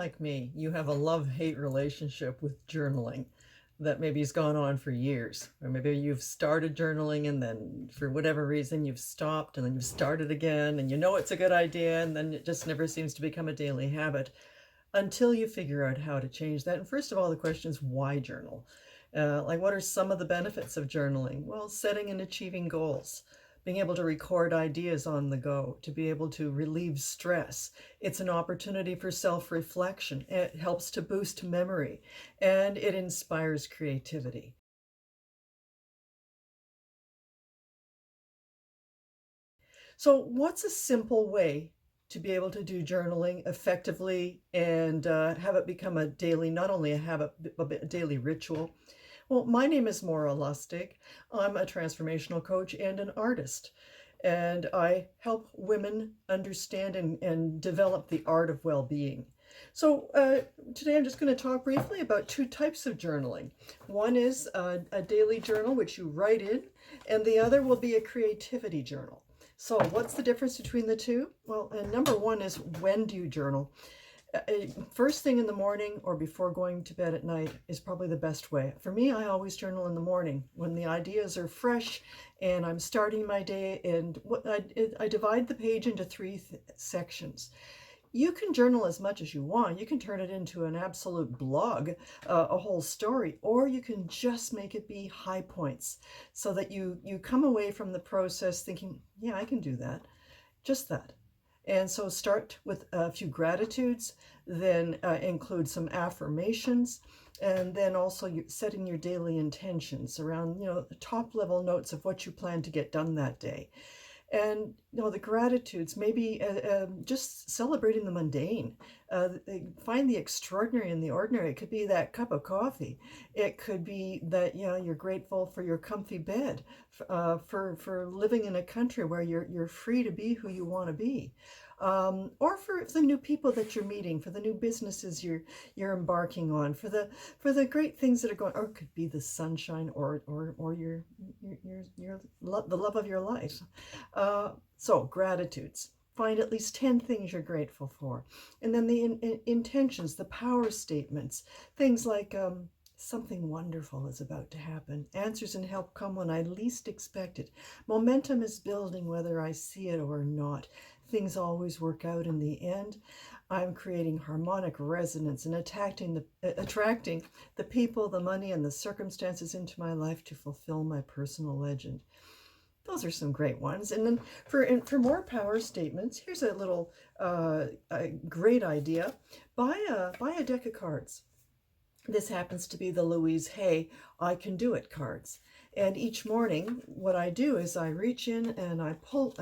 like me, you have a love-hate relationship with journaling that maybe has gone on for years. Or maybe you've started journaling and then for whatever reason you've stopped and then you've started again and you know it's a good idea and then it just never seems to become a daily habit until you figure out how to change that. And first of all, the question is why journal? Like, what are some of the benefits of journaling? Well, setting and achieving goals, being able to record ideas on the go, to be able to relieve stress. It's an opportunity for self-reflection. It helps to boost memory, and it inspires creativity. So, what's a simple way to be able to do journaling effectively and have it become a daily, not only a habit, but a daily ritual? Well, my name is Maura. I'm a transformational coach and an artist, and I help women understand and develop the art of well being. So, today I'm just going to talk briefly about two types of journaling. One is a daily journal, which you write in, and the other will be a creativity journal. So, what's the difference between the two? Well, number one is, when do you journal? First thing in the morning or before going to bed at night is probably the best way. For me, I always journal in the morning when the ideas are fresh and I'm starting my day. And I divide the page into three sections. You can journal as much as you want. You can turn it into an absolute blog, a whole story, or you can just make it be high points so that you come away from the process thinking, yeah, I can do that, just that. And so start with a few gratitudes, then include some affirmations, and then also setting your daily intentions around, top level notes of what you plan to get done that day. And the gratitudes, maybe just celebrating the mundane. Find the extraordinary in the ordinary. It could be that cup of coffee. It could be that you're grateful for your comfy bed, for living in a country where you're free to be who you want to be, or for the new people that you're meeting, for the new businesses you're embarking on, for the great things that are going. Or it could be the sunshine, or the love of your life. So gratitudes. Find at least 10 things you're grateful for. And then the intentions, the power statements, things like something wonderful is about to happen. Answers and help come when I least expect it. Momentum is building whether I see it or not. Things always work out in the end. I'm creating harmonic resonance and attracting the people, the money, and the circumstances into my life to fulfill my personal legend. Those are some great ones. And then for more power statements, here's a little a great idea. Buy a deck of cards. This happens to be the Louise Hay I Can Do It cards. And each morning, what I do is I reach in and I put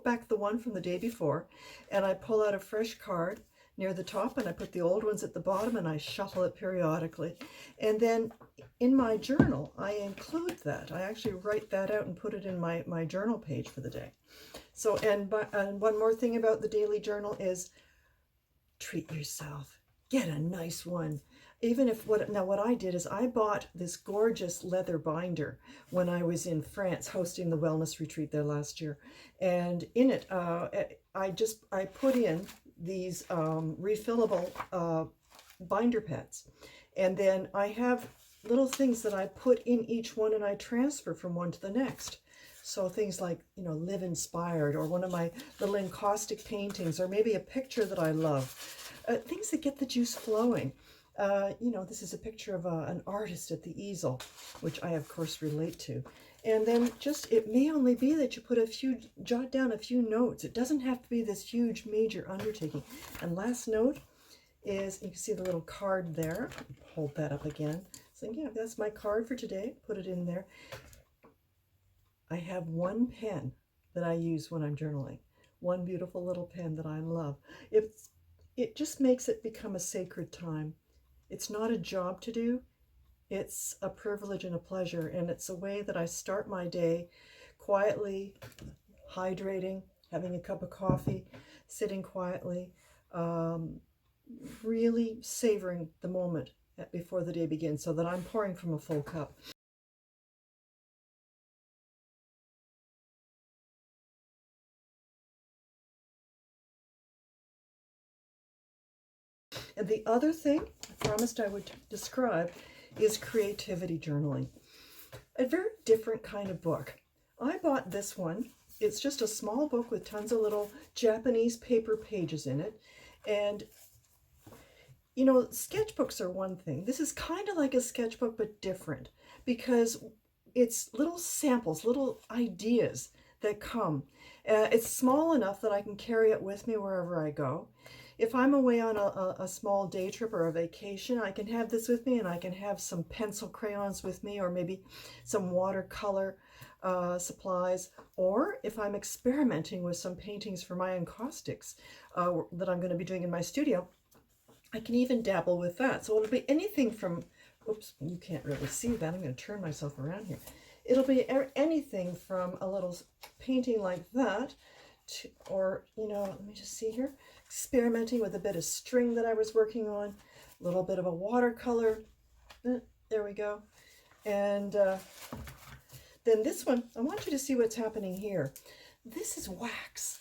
back the one from the day before, and I pull out a fresh card near the top, and I put the old ones at the bottom, and I shuffle it periodically. And then in my journal, I include that. I actually write that out and put it in my journal page for the day. So, and one more thing about the daily journal is treat yourself. Get a nice one. Even if what I did is I bought this gorgeous leather binder when I was in France hosting the wellness retreat there last year, and in it I put in these refillable binder pads, and then I have little things that I put in each one and I transfer from one to the next. So things like, live inspired, or one of my little encaustic paintings, or maybe a picture that I love. Things that get the juice flowing. This is a picture of an artist at the easel, which I, of course, relate to. And then it may only be that you jot down a few notes. It doesn't have to be this huge, major undertaking. And last note is, you can see the little card there. Hold that up again. So yeah, that's my card for today. Put it in there. I have one pen that I use when I'm journaling. One beautiful little pen that I love. It just makes it become a sacred time. It's not a job to do. It's a privilege and a pleasure. And it's a way that I start my day quietly, hydrating, having a cup of coffee, sitting quietly, really savoring the moment before the day begins so that I'm pouring from a full cup. And the other thing I promised I would describe is creativity journaling. A very different kind of book. I bought this one. It's just a small book with tons of little Japanese paper pages in it. And you know, sketchbooks are one thing. This is kind of like a sketchbook, but different because it's little samples, little ideas that come. It's small enough that I can carry it with me wherever I go. If I'm away on a small day trip or a vacation, I can have this with me, and I can have some pencil crayons with me, or maybe some watercolor supplies. Or if I'm experimenting with some paintings for my encaustics that I'm going to be doing in my studio, I can even dabble with that. So it'll be anything from, oops, you can't really see that. I'm going to turn myself around here. It'll be anything from a little painting like that to, or, you know, let me just see here, experimenting with a bit of string that I was working on, a little bit of a watercolor. There we go. And then this one, I want you to see what's happening here. This is wax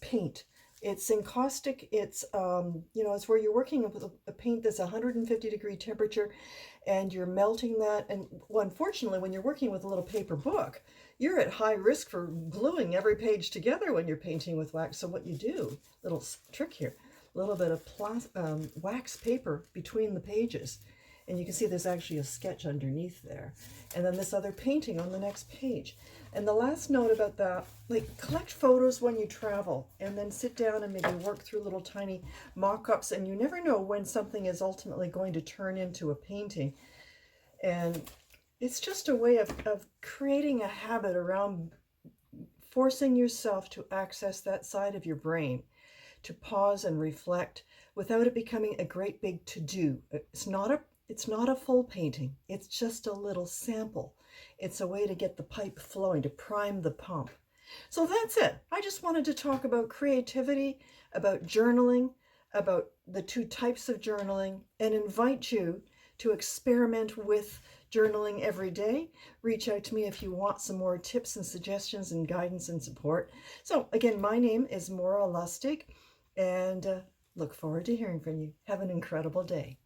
paint. It's encaustic. It's, you know, it's where you're working with a paint that's 150-degree temperature, and you're melting that. And well, unfortunately, when you're working with a little paper book, you're at high risk for gluing every page together when you're painting with wax. So what you do, little trick here, a little bit of wax paper between the pages. And you can see there's actually a sketch underneath there. And then this other painting on the next page. And the last note about that, like, collect photos when you travel, and then sit down and maybe work through little tiny mock-ups, and you never know when something is ultimately going to turn into a painting. And it's just a way of creating a habit around forcing yourself to access that side of your brain, to pause and reflect without it becoming a great big to-do. It's not a full painting. It's just a little sample. It's a way to get the pipe flowing, to prime the pump. So that's it. I just wanted to talk about creativity, about journaling, about the two types of journaling, and invite you to experiment with journaling every day. Reach out to me if you want some more tips and suggestions and guidance and support. So again, my name is Maura, and look forward to hearing from you. Have an incredible day.